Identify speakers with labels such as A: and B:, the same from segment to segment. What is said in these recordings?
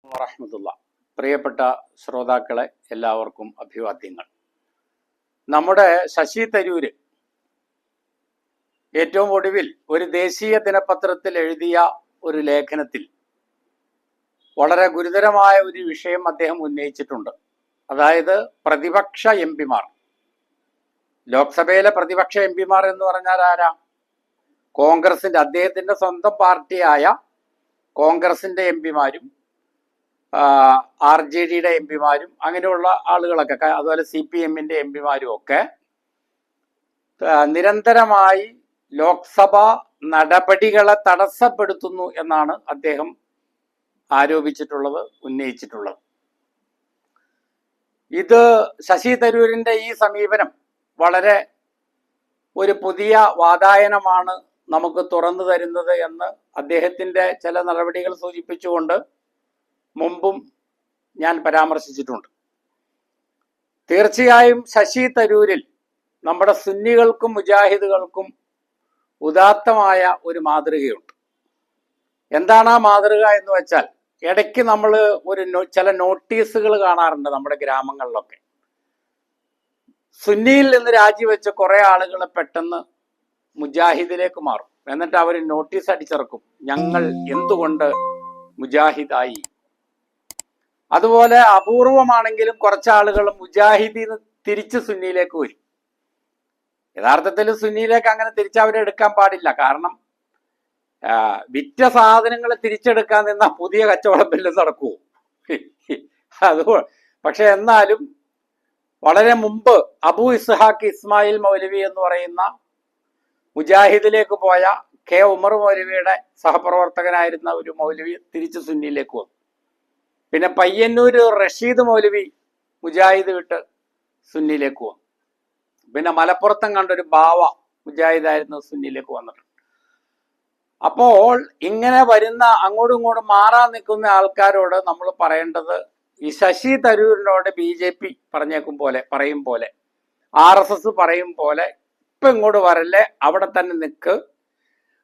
A: വറഹ്മത്തുള്ളാ. പ്രിയപ്പെട്ട ശ്രോതാക്കളെ, എല്ലാവർക്കും അഭിവാദ്യങ്ങൾ. നമ്മുടെ ശശി തരൂര് ഏറ്റവും ഒടുവിൽ ഒരു ദേശീയ ദിനപത്രത്തിൽ എഴുതിയ ഒരു ലേഖനത്തിൽ വളരെ ഗുരുതരമായ ഒരു വിഷയം അദ്ദേഹം ഉന്നയിച്ചിട്ടുണ്ട്. അതായത് പ്രതിപക്ഷ എം പിമാർ, ലോക്സഭയിലെ പ്രതിപക്ഷ എം പിമാർ എന്ന് പറഞ്ഞാൽ ആരാ? കോൺഗ്രസിന്റെ, അദ്ദേഹത്തിന്റെ സ്വന്തം പാർട്ടിയായ കോൺഗ്രസിന്റെ എം പിമാരും RJDയുടെ എം പിമാരും അങ്ങനെയുള്ള ആളുകളൊക്കെ, അതുപോലെ CPMന്റെ എം പിമാരും ഒക്കെ നിരന്തരമായി ലോക്സഭാ നടപടികളെ തടസ്സപ്പെടുത്തുന്നു എന്നാണ് അദ്ദേഹം ആരോപിച്ചിട്ടുള്ളത്, ഉന്നയിച്ചിട്ടുള്ളത്. ഇത് ശശി തരൂരിന്റെ ഈ സമീപനം വളരെ ഒരു പുതിയ വാതായനമാണ് നമുക്ക് തുറന്നു തരുന്നത് എന്ന് അദ്ദേഹത്തിന്റെ ചില നടപടികൾ സൂചിപ്പിച്ചുകൊണ്ട് മുമ്പും ഞാൻ പരാമർശിച്ചിട്ടുണ്ട്. തീർച്ചയായും ശശി തരൂരിൽ നമ്മുടെ സുന്നികൾക്കും മുജാഹിദുകൾക്കും ഉദാത്തമായ ഒരു മാതൃകയുണ്ട്. എന്താണ് ആ മാതൃക എന്ന് വെച്ചാൽ, ഇടയ്ക്ക് നമ്മൾ ചില നോട്ടീസുകൾ കാണാറുണ്ട് നമ്മുടെ ഗ്രാമങ്ങളിലൊക്കെ. സുന്നിയിൽ നിന്ന് രാജിവെച്ച കുറെ ആളുകൾ പെട്ടെന്ന് മുജാഹിദിലേക്ക് മാറും. എന്നിട്ട് അവർ നോട്ടീസ് അടിച്ചിറക്കും, ഞങ്ങൾ എന്തുകൊണ്ട് മുജാഹിദായി. അതുപോലെ അപൂർവമാണെങ്കിലും കുറച്ചാളുകൾ മുജാഹിദീന്ന് തിരിച്ച് സുന്നിയിലേക്ക് വരും. യഥാർത്ഥത്തിൽ സുന്നിയിലേക്ക് അങ്ങനെ തിരിച്ചവരെ എടുക്കാൻ പാടില്ല. കാരണം വിറ്റ സാധനങ്ങൾ തിരിച്ചെടുക്കാൻ നിന്ന പുതിയ കച്ചവടം വല്ലതും നടക്കുമോ? പക്ഷെ എന്നാലും വളരെ മുമ്പ് അബൂ ഇസ്ഹാഖ് ഇസ്മായിൽ മൗലവി എന്ന് പറയുന്ന മുജാഹിദിലേക്ക് പോയ K ഉമർ മൗലവിയുടെ സഹപ്രവർത്തകനായിരുന്ന ഒരു മൗലവി തിരിച്ച് സുന്നിയിലേക്ക് വന്നു. പിന്നെ പയ്യന്നൂര് റഷീദ് മൗലവി മുജാഹിദ് വിട്ട് സുന്നിയിലേക്ക് വന്നു. പിന്നെ മലപ്പുറത്തും കണ്ടൊരു ബാവ മുജാഹിദായിരുന്നു, സുന്നിയിലേക്ക് വന്നിട്ടുണ്ട്. അപ്പോൾ ഇങ്ങനെ വരുന്ന അങ്ങോട്ടും ഇങ്ങോട്ടും മാറാൻ നിൽക്കുന്ന ആൾക്കാരോട് നമ്മൾ പറയേണ്ടത്, ഈ ശശി തരൂരിനോട് BJP പറയും പോലെ RSS പറയും പോലെ ഇപ്പൊ ഇങ്ങോട്ട് വരല്ലേ, അവിടെ തന്നെ നിൽക്ക്,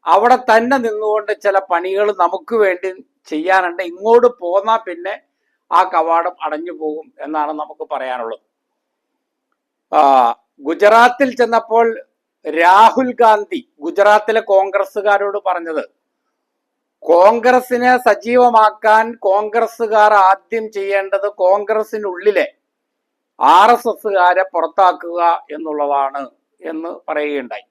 A: അവിടെ തന്നെ നിന്നുകൊണ്ട് ചില പണികൾ നമുക്ക് വേണ്ടി ചെയ്യാനുണ്ട്, ഇങ്ങോട്ട് പോന്നാൽ പിന്നെ ആ കവാടം അടഞ്ഞു പോകും എന്നാണ് നമുക്ക് പറയാനുള്ളത്. ഗുജറാത്തിൽ ചെന്നപ്പോൾ രാഹുൽ ഗാന്ധി ഗുജറാത്തിലെ കോൺഗ്രസ്സുകാരോട് പറഞ്ഞത്, കോൺഗ്രസിനെ സജീവമാക്കാൻ കോൺഗ്രസ്സുകാർ ആദ്യം ചെയ്യേണ്ടത് കോൺഗ്രസിനുള്ളിലെ RSSകാരെ പുറത്താക്കുക എന്നുള്ളതാണ് എന്ന് പറയുകയുണ്ടായി.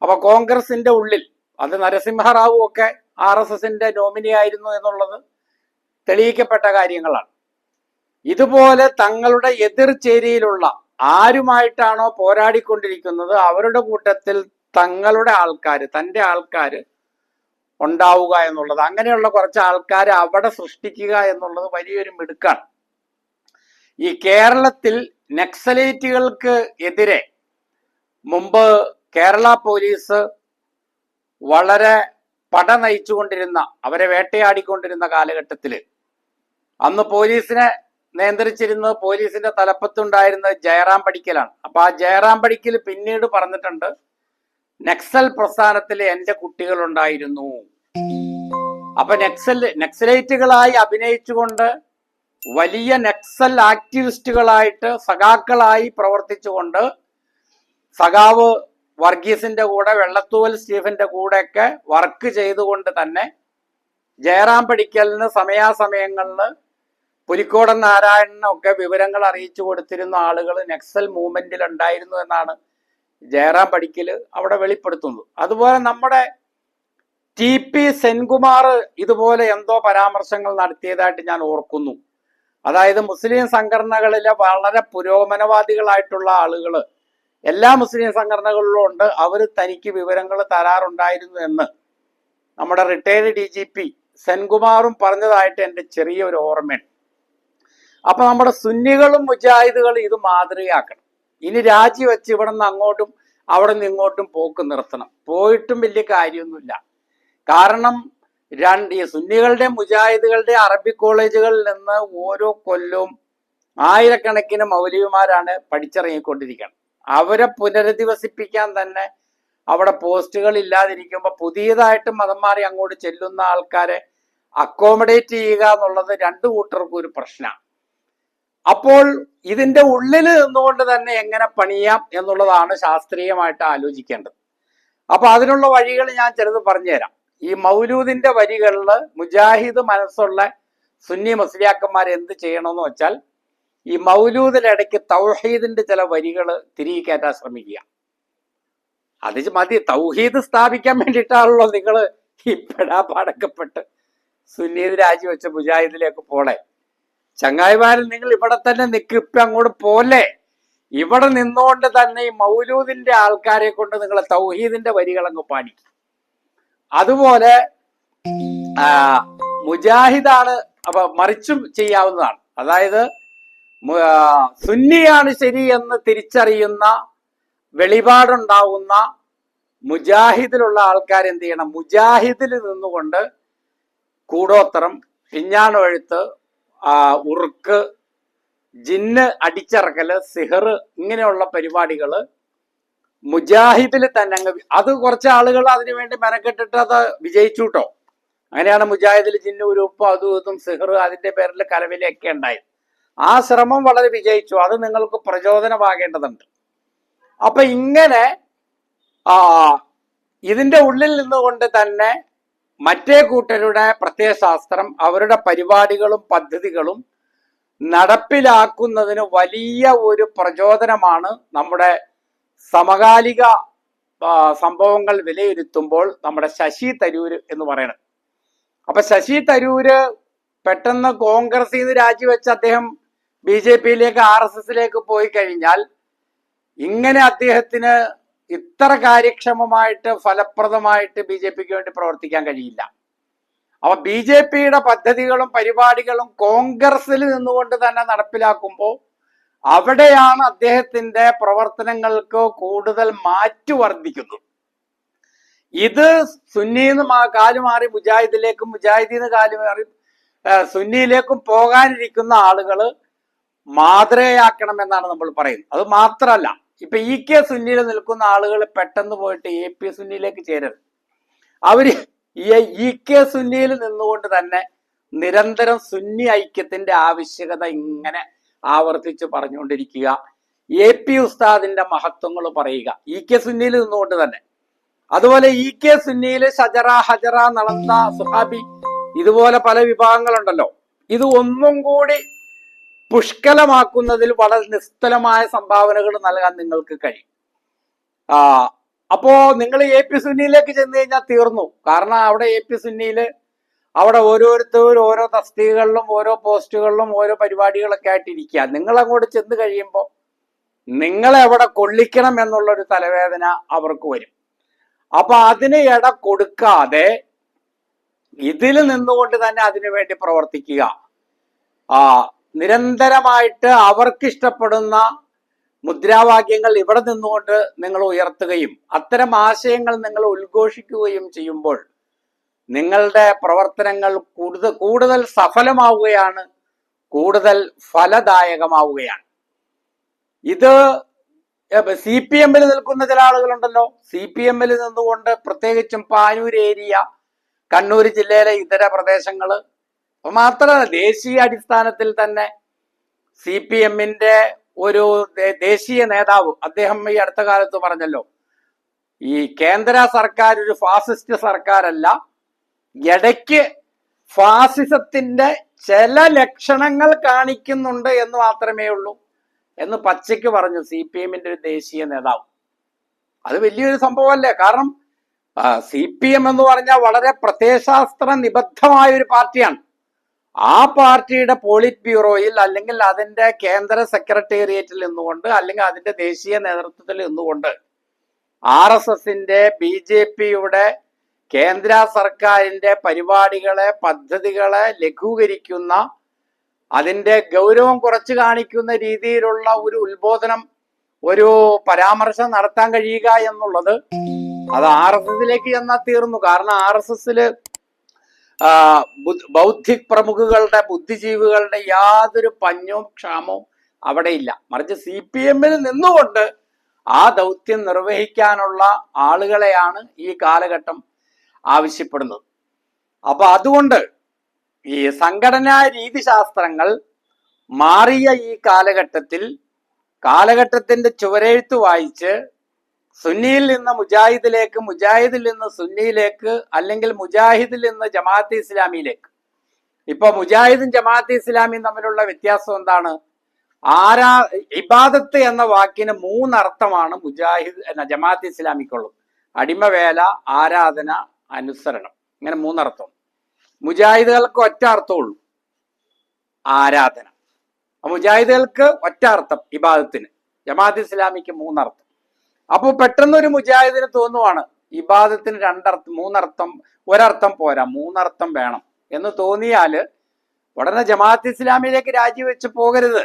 A: അപ്പൊ കോൺഗ്രസിന്റെ ഉള്ളിൽ, അത് നരസിംഹറാവു ഒക്കെ RSSന്റെ നോമിനി ആയിരുന്നു എന്നുള്ളത് തെളിയിക്കപ്പെട്ട കാര്യങ്ങളാണ്. ഇതുപോലെ തങ്ങളുടെ എതിർചേരിയിലുള്ള ആരുമായിട്ടാണോ പോരാടിക്കൊണ്ടിരിക്കുന്നത് അവരുടെ കൂട്ടത്തിൽ തങ്ങളുടെ ആൾക്കാർ, തൻ്റെ ആൾക്കാർ ഉണ്ടാവുക എന്നുള്ളത്, അങ്ങനെയുള്ള കുറച്ച് ആൾക്കാരെ അവിടെ സൃഷ്ടിക്കുക എന്നുള്ളത് വലിയൊരു മിടുക്കാണ്. ഈ കേരളത്തിൽ നക്സലൈറ്റുകൾക്ക് എതിരെ മുമ്പ് കേരള പോലീസ് വളരെ പട നയിച്ചുകൊണ്ടിരുന്ന, അവരെ വേട്ടയാടിക്കൊണ്ടിരുന്ന കാലഘട്ടത്തിൽ അന്ന് പോലീസിനെ നിയന്ത്രിച്ചിരുന്നത്, പോലീസിന്റെ തലപ്പത്തുണ്ടായിരുന്നത് ജയറാം പടിക്കലാണ്. അപ്പൊ ആ ജയറാം പടിക്കൽ പിന്നീട് പറഞ്ഞിട്ടുണ്ട്, നക്സൽ പ്രസ്ഥാനത്തിൽ എൻ്റെ കുട്ടികളുണ്ടായിരുന്നു. അപ്പൊ നക്സലൈറ്റുകളായി അഭിനയിച്ചുകൊണ്ട് വലിയ നക്സൽ ആക്ടിവിസ്റ്റുകളായിട്ട്, സഖാക്കളായി പ്രവർത്തിച്ചുകൊണ്ട്, സഖാവ് വർഗീസിന്റെ കൂടെ, വെള്ളത്തൂവൽ സ്റ്റീഫന്റെ കൂടെയൊക്കെ വർക്ക് ചെയ്തുകൊണ്ട് തന്നെ ജയറാം പടിക്കലിന് സമയാസമയങ്ങളിൽ പുലിക്കോടൻ നാരായണനൊക്കെ വിവരങ്ങൾ അറിയിച്ചു കൊടുത്തിരുന്ന ആളുകൾ നക്സൽ മൂവ്മെന്റിൽ ഉണ്ടായിരുന്നു എന്നാണ് ജയറാം പടിക്കൽ അവിടെ വെളിപ്പെടുത്തുന്നത്. അതുപോലെ നമ്മുടെ TP സെൻകുമാർ ഇതുപോലെ എന്തോ പരാമർശങ്ങൾ നടത്തിയതായിട്ട് ഞാൻ ഓർക്കുന്നു. അതായത് മുസ്ലിം സംഘടനകളിലെ വളരെ പുരോഗമനവാദികളായിട്ടുള്ള ആളുകൾ എല്ലാ മുസ്ലിം സംഘടനകളിലും ഉണ്ട്, അവർ തനിക്ക് വിവരങ്ങൾ തരാറുണ്ടായിരുന്നു എന്ന് നമ്മുടെ റിട്ടയർഡ് DGP സെൻകുമാറും പറഞ്ഞതായിട്ട് എൻ്റെ ചെറിയൊരു ഓർമ്മയുണ്ട്. അപ്പൊ നമ്മുടെ സുന്നികളും മുജാഹിദുകളും ഇത് മാതൃകയാക്കണം. ഇനി രാജിവെച്ച് ഇവിടെ നിന്ന് അങ്ങോട്ടും അവിടെ നിന്ന് ഇങ്ങോട്ടും പോക്ക് നിർത്തണം. പോയിട്ടും വലിയ കാര്യമൊന്നുമില്ല. കാരണം ഈ സുന്നികളുടെ മുജാഹിദുകളുടെ അറബി കോളേജുകളിൽ നിന്ന് ഓരോ കൊല്ലവും ആയിരക്കണക്കിന് മൗലവിമാരാണ് പഠിച്ചിറങ്ങിക്കൊണ്ടിരിക്കുന്നത്. അവരെ പുനരധിവസിപ്പിക്കാൻ തന്നെ അവിടെ പോസ്റ്റുകൾ ഇല്ലാതിരിക്കുമ്പോൾ പുതിയതായിട്ട് മതം മാറി അങ്ങോട്ട് ചെല്ലുന്ന ആൾക്കാരെ അക്കോമഡേറ്റ് ചെയ്യുക എന്നുള്ളത് രണ്ടു കൂട്ടർക്കും ഒരു പ്രശ്നമാണ്. അപ്പോൾ ഇതിന്റെ ഉള്ളിൽ നിന്നുകൊണ്ട് തന്നെ എങ്ങനെ പണിയാം എന്നുള്ളതാണ് ശാസ്ത്രീയമായിട്ട് ആലോചിക്കേണ്ടത്. അപ്പൊ അതിനുള്ള വഴികൾ ഞാൻ ചിലത് പറഞ്ഞുതരാം. ഈ മൗലൂദിന്റെ വരികളിൽ മുജാഹിദ് മനസ്സുള്ള സുന്നി മുസ്ലിയാക്കന്മാർ എന്ത് ചെയ്യണമെന്ന് വെച്ചാൽ, ഈ മൗലൂദിനിടയ്ക്ക് തൗഹീദിന്റെ ചില വരികൾ തിരികെ കയറ്റാൻ ശ്രമിക്കുക. അത് മതി. തൗഹീദ് സ്ഥാപിക്കാൻ വേണ്ടിയിട്ടാണല്ലോ നിങ്ങൾ ഈ പെടാപ്പാടക്കപ്പെട്ട് സുന്നീത് രാജിവെച്ച മുജാഹിദിലേക്ക് പോളെ. ചങ്ങായിമാരിൽ നിങ്ങൾ ഇവിടെ തന്നെ നിൽക്കിപ്പ അങ്ങോട്ട് പോലെ. ഇവിടെ നിന്നുകൊണ്ട് തന്നെ ഈ മൗലൂദിന്റെ ആൾക്കാരെ കൊണ്ട് നിങ്ങൾ തൗഹീദിന്റെ വരികളങ്ങ് പാടിക്കും. അതുപോലെ മുജാഹിദാണ്, അപ്പൊ മറിച്ചും ചെയ്യാവുന്നതാണ്. അതായത് സുന്നിയാണ് ശരി എന്ന് തിരിച്ചറിയുന്ന വെളിപാടുണ്ടാവുന്ന മുജാഹിദിലുള്ള ആൾക്കാർ എന്ത് ചെയ്യണം? മുജാഹിദിൽ നിന്നുകൊണ്ട് കൂടോത്രം, പിഞ്ഞാണെഴുത്ത്, ഉറുക്ക്, ജിന്ന് അടിച്ചിറക്കല്, സിഹർ, ഇങ്ങനെയുള്ള പരിപാടികള് മുജാഹിദിൽ തന്നെ അത് കുറച്ച് ആളുകൾ അതിനു വേണ്ടി മെനക്കെട്ടിട്ട് അത് വിജയിച്ചു കേട്ടോ. അങ്ങനെയാണ് മുജാഹിദിൽ ജിന്ന് ഗ്രൂപ്പ് അതും ഇതും സിഹർ അതിന്റെ പേരിൽ കലവിലൊക്കെ ഉണ്ടായി. ആ ശ്രമം വളരെ വിജയിച്ചു. അത് നിങ്ങൾക്ക് പ്രചോദനമാകേണ്ടതുണ്ട്. അപ്പൊ ഇങ്ങനെ ഇതിന്റെ ഉള്ളിൽ നിന്നുകൊണ്ട് തന്നെ മറ്റേ കൂട്ടരുടെ പ്രത്യയശാസ്ത്രം, അവരുടെ പരിപാടികളും പദ്ധതികളും നടപ്പിലാക്കുന്നതിന് വലിയ ഒരു പ്രചോദനമാണ് നമ്മുടെ സമകാലിക സംഭവങ്ങൾ വിലയിരുത്തുമ്പോൾ നമ്മുടെ ശശി തരൂര് എന്ന് പറയുന്നത്. അപ്പൊ ശശി തരൂര് പെട്ടെന്ന് കോൺഗ്രസിൽ നിന്ന് രാജിവെച്ച് അദ്ദേഹം BJPയിലേക്ക് RSSലേക്ക് പോയി കഴിഞ്ഞാൽ ഇങ്ങനെ അദ്ദേഹത്തിന് ഇത്ര കാര്യക്ഷമമായിട്ട് ഫലപ്രദമായിട്ട് BJPക്ക് വേണ്ടി പ്രവർത്തിക്കാൻ കഴിയില്ല. അപ്പൊ BJPയുടെ പദ്ധതികളും പരിപാടികളും കോൺഗ്രസിൽ നിന്നുകൊണ്ട് തന്നെ നടപ്പിലാക്കുമ്പോൾ അവിടെയാണ് അദ്ദേഹത്തിന്റെ പ്രവർത്തനങ്ങൾക്ക് കൂടുതൽ മാറ്റു വർദ്ധിക്കുന്നത്. ഇത് സുന്നിന്ന് കാലുമാറി മുജാഹിദിലേക്കും, മുജാഹിദിന്ന് കാലുമാറി സുന്നിയിലേക്കും പോകാനിരിക്കുന്ന ആളുകള് മാതൃകയാക്കണം എന്നാണ് നമ്മൾ പറയുന്നത്. അത് മാത്രമല്ല, ഇപ്പൊ EK സുന്നിയിൽ നിൽക്കുന്ന ആളുകൾ പെട്ടെന്ന് പോയിട്ട് AP സുന്നിയിലേക്ക് ചേരരുത്. അവര് EK സുന്നിയിൽ നിന്നുകൊണ്ട് തന്നെ നിരന്തരം സുന്നി ഐക്യത്തിന്റെ ആവശ്യകത ഇങ്ങനെ ആവർത്തിച്ച് പറഞ്ഞുകൊണ്ടിരിക്കുക. AP ഉസ്താദിന്റെ മഹത്വങ്ങൾ പറയുക EK സുന്നിയിൽ നിന്നുകൊണ്ട് തന്നെ. അതുപോലെ EK സുന്നിയില് ഷജറ, ഹജറ, നളന്ത, സുഹാബി, ഇതുപോലെ പല വിഭാഗങ്ങളുണ്ടല്ലോ. ഇത് ഒന്നും കൂടി പുഷ്കലമാക്കുന്നതിൽ വളരെ നിസ്തലമായ സംഭാവനകൾ നൽകാൻ നിങ്ങൾക്ക് കഴിയും. അപ്പോ നിങ്ങൾ AP സുന്നിയിലേക്ക് ചെന്ന് കഴിഞ്ഞാൽ തീർന്നു. കാരണം അവിടെ AP സുന്നിയില് അവിടെ ഓരോരുത്തരും ഓരോ തസ്തികകളിലും ഓരോ പോസ്റ്റുകളിലും ഓരോ പരിപാടികളൊക്കെ ആയിട്ട് ഇരിക്കുക. നിങ്ങൾ അങ്ങോട്ട് ചെന്ന് കഴിയുമ്പോൾ നിങ്ങളെ എവിടെ കൊള്ളിക്കണം എന്നുള്ളൊരു തലവേദന അവർക്ക് വരും. അപ്പൊ അതിന് ഇട കൊടുക്കാതെ ഇതിൽ നിന്നുകൊണ്ട് തന്നെ അതിനു വേണ്ടി പ്രവർത്തിക്കുക. നിരന്തരമായിട്ട് അവർക്ക് ഇഷ്ടപ്പെടുന്ന മുദ്രാവാക്യങ്ങൾ ഇവിടെ നിന്നുകൊണ്ട് നിങ്ങൾ ഉയർത്തുകയും അത്തരം ആശയങ്ങൾ നിങ്ങൾ ഉദ്ഘോഷിക്കുകയും ചെയ്യുമ്പോൾ നിങ്ങളുടെ പ്രവർത്തനങ്ങൾ കൂടുതൽ സഫലമാവുകയാണ്, കൂടുതൽ ഫലദായകമാവുകയാണ്. ഇത് CPM-ൽ നിൽക്കുന്ന ചില ആളുകളുണ്ടല്ലോ. CPM-ൽ നിന്നുകൊണ്ട് പ്രത്യേകിച്ചും പാനൂർ ഏരിയ, കണ്ണൂർ ജില്ലയിലെ ഇതര പ്രദേശങ്ങള് മാത്രമല്ല ദേശീയ അടിസ്ഥാനത്തിൽ തന്നെ CPM-ന്റെ ഒരു ദേശീയ നേതാവ് അദ്ദേഹം ഈ അടുത്ത കാലത്ത് പറഞ്ഞല്ലോ, ഈ കേന്ദ്ര സർക്കാർ ഒരു ഫാസിസ്റ്റ് സർക്കാരല്ല, ഇടയ്ക്ക് ഫാസിസത്തിന്റെ ചില ലക്ഷണങ്ങൾ കാണിക്കുന്നുണ്ട് എന്ന് മാത്രമേ ഉള്ളൂ എന്ന് പച്ചയ്ക്ക് പറഞ്ഞു CPM-ന്റെ ഒരു ദേശീയ നേതാവ്. അത് വലിയൊരു സംഭവമല്ലേ? കാരണം CPM എന്ന് പറഞ്ഞാൽ വളരെ പ്രത്യയശാസ്ത്ര നിബദ്ധമായ ഒരു പാർട്ടിയാണ്. ആ പാർട്ടിയുടെ പോളിറ്റ് ബ്യൂറോയിൽ അല്ലെങ്കിൽ അതിന്റെ കേന്ദ്ര സെക്രട്ടേറിയറ്റിൽ നിന്നുകൊണ്ട് അല്ലെങ്കിൽ അതിന്റെ ദേശീയ നേതൃത്വത്തിൽ നിന്നുകൊണ്ട് RSSന്റെ BJPയുടെ കേന്ദ്ര സർക്കാരിന്റെ പരിപാടികളെ, പദ്ധതികളെ ലഘൂകരിക്കുന്ന, അതിന്റെ ഗൗരവം കുറച്ച് കാണിക്കുന്ന രീതിയിലുള്ള ഒരു ഉത്ബോധനം, ഒരു പരാമർശം നടത്താൻ കഴിയുക എന്നുള്ളത് അത് RSSലേക്ക് ചെന്നാൽ തീർന്നു. കാരണം RSSല് ബൗദ്ധിക് പ്രമുഖുകളുടെ, ബുദ്ധിജീവികളുടെ യാതൊരു പഞ്ഞവും ക്ഷാമവും അവിടെ ഇല്ല. മറിച്ച് CPM-ൽ നിന്നുകൊണ്ട് ആ ദൗത്യം നിർവഹിക്കാനുള്ള ആളുകളെയാണ് ഈ കാലഘട്ടം ആവശ്യപ്പെടുന്നത്. അപ്പൊ അതുകൊണ്ട് ഈ സംഘടനാ രീതിശാസ്ത്രങ്ങൾ മാറിയ ഈ കാലഘട്ടത്തിന്റെ ചുവരെഴുത്ത് വായിച്ച് സുന്നിയിൽ നിന്ന് മുജാഹിദിലേക്ക്, മുജാഹിദിൽ നിന്ന് സുന്നിയിലേക്ക്, അല്ലെങ്കിൽ മുജാഹിദിൽ നിന്ന് ജമാഅത്തെ ഇസ്ലാമിയിലേക്ക്. ഇപ്പൊ മുജാഹിദും ജമാഅത്തെ ഇസ്ലാമിയും തമ്മിലുള്ള വ്യത്യാസം എന്താണ്? ഇബാദത്ത് എന്ന വാക്കിന് മൂന്നർത്ഥമാണ് ജമാഅത്തെ ഇസ്ലാമിക്കുള്ളത്. അടിമവേല, ആരാധന, അനുസരണം, ഇങ്ങനെ മൂന്നർത്ഥം. മുജാഹിദുകൾക്ക് ഒറ്റ അർത്ഥമുള്ളൂ, ആരാധന. മുജാഹിദുകൾക്ക് ഒറ്റ അർത്ഥം ഇബാദത്തിന്, ജമാഅത്തെ ഇസ്ലാമിക്ക് മൂന്നർത്ഥം. അപ്പോൾ പെട്ടെന്നൊരു മുജാഹിദിന് തോന്നുവാണ് ഇബാദത്തിന് മൂന്നർത്ഥം, ഒരർത്ഥം പോരാ, മൂന്നർത്ഥം വേണം എന്ന് തോന്നിയാല് ഉടനെ ജമാഅത്തെ ഇസ്ലാമിയിലേക്ക് രാജിവെച്ച് പോകരുത്.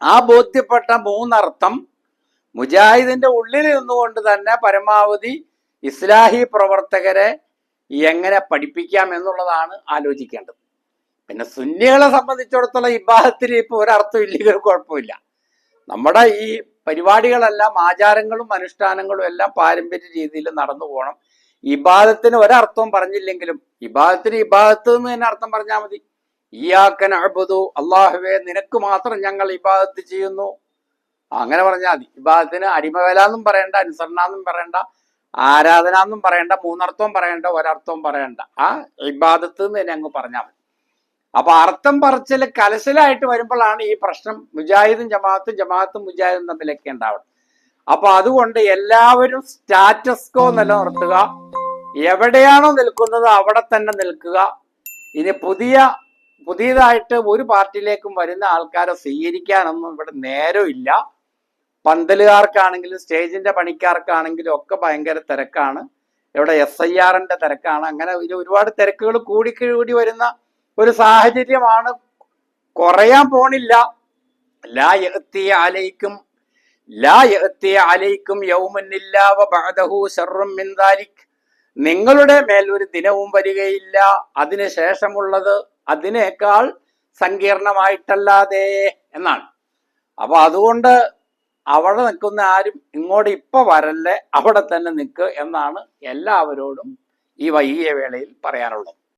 A: ആ ബോധ്യപ്പെട്ട മൂന്നർത്ഥം മുജാഹിദിന്റെ ഉള്ളിൽ നിന്നുകൊണ്ട് തന്നെ പരമാവധി ഇസ്ലാഹി പ്രവർത്തകരെ എങ്ങനെ പഠിപ്പിക്കാം എന്നുള്ളതാണ് ആലോചിക്കേണ്ടത്. പിന്നെ സുന്നികളെ സംബന്ധിച്ചിടത്തോളം ഇബാദത്തിന് ഇപ്പൊ ഒരർത്ഥം ഇല്ലെങ്കിൽ കുഴപ്പമില്ല. നമ്മുടെ ഈ പരിപാടികളെല്ലാം, ആചാരങ്ങളും അനുഷ്ഠാനങ്ങളും എല്ലാം പാരമ്പര്യ രീതിയിൽ നടന്നു പോകണം. ഇബാദത്തിന് ഒരർത്ഥവും പറഞ്ഞില്ലെങ്കിലും ഇബാദത്തിന് ഇബാദത്ത് എന്ന് തന്നെ അർത്ഥം പറഞ്ഞാൽ മതി. ഇയ്യാക നഅ്ബുദു, അല്ലാഹുവേ നിനക്ക് മാത്രം ഞങ്ങൾ ഇബാദത്ത് ചെയ്യുന്നു, അങ്ങനെ പറഞ്ഞാൽ മതി. ഇബാദത്തിന് അടിമവേല എന്നും പറയണ്ട, അനുസരണ എന്നും പറയണ്ട, ആരാധന എന്നും പറയണ്ട, മൂന്നർത്ഥവും പറയണ്ട, ഒരർത്ഥവും പറയണ്ട. ആ ഇബാദത്ത് എന്ന് തന്നെ അങ്ങ് പറഞ്ഞാൽ മതി. അപ്പൊ അർത്ഥം പറച്ചിൽ കലശലായിട്ട് വരുമ്പോഴാണ് ഈ പ്രശ്നം മുജാഹിദും ജമാഅത്തും മുജാഹിദും തമ്മിലൊക്കെ ഉണ്ടാവണം. അപ്പൊ അതുകൊണ്ട് എല്ലാവരും സ്റ്റാറ്റസ് കോ നിലനിർത്തുക, എവിടെയാണോ നിൽക്കുന്നത് അവിടെ തന്നെ നിൽക്കുക. ഇനി പുതിയതായിട്ട് ഒരു പാർട്ടിയിലേക്കും വരുന്ന ആൾക്കാരെ സ്വീകരിക്കാനൊന്നും ഇവിടെ നേരമില്ല. പന്തലുകാർക്കാണെങ്കിലും സ്റ്റേജിന്റെ പണിക്കാർക്കാണെങ്കിലും ഒക്കെ ഭയങ്കര തിരക്കാണ്. ഇവിടെ SIRന്റെ തിരക്കാണ്. അങ്ങനെ ഒരുപാട് തിരക്കുകൾ കൂടി വരുന്ന ഒരു സാഹചര്യമാണ്. കുറയാൻ പോണില്ല. ലാ യഅതി അലൈക്കും യൗമുൻ ഇല്ലാ വബഅദഹു ശർറും മിൻ ദാലിക്. നിങ്ങളുടെ മേൽ ഒരു ദിനവും വരികയില്ല അതിനുശേഷമുള്ളത് അതിനേക്കാൾ സങ്കീർണമായിട്ടല്ലാതെ എന്നാണ്. അപ്പൊ അതുകൊണ്ട് അവിടെ നിൽക്കുന്ന ആരും ഇങ്ങോട്ട് ഇപ്പൊ വരല്ലേ, അവിടെ തന്നെ നിൽക്ക് എന്നാണ് എല്ലാവരോടും ഈ വൈകിയ വേളയിൽ പറയാനുള്ളത്.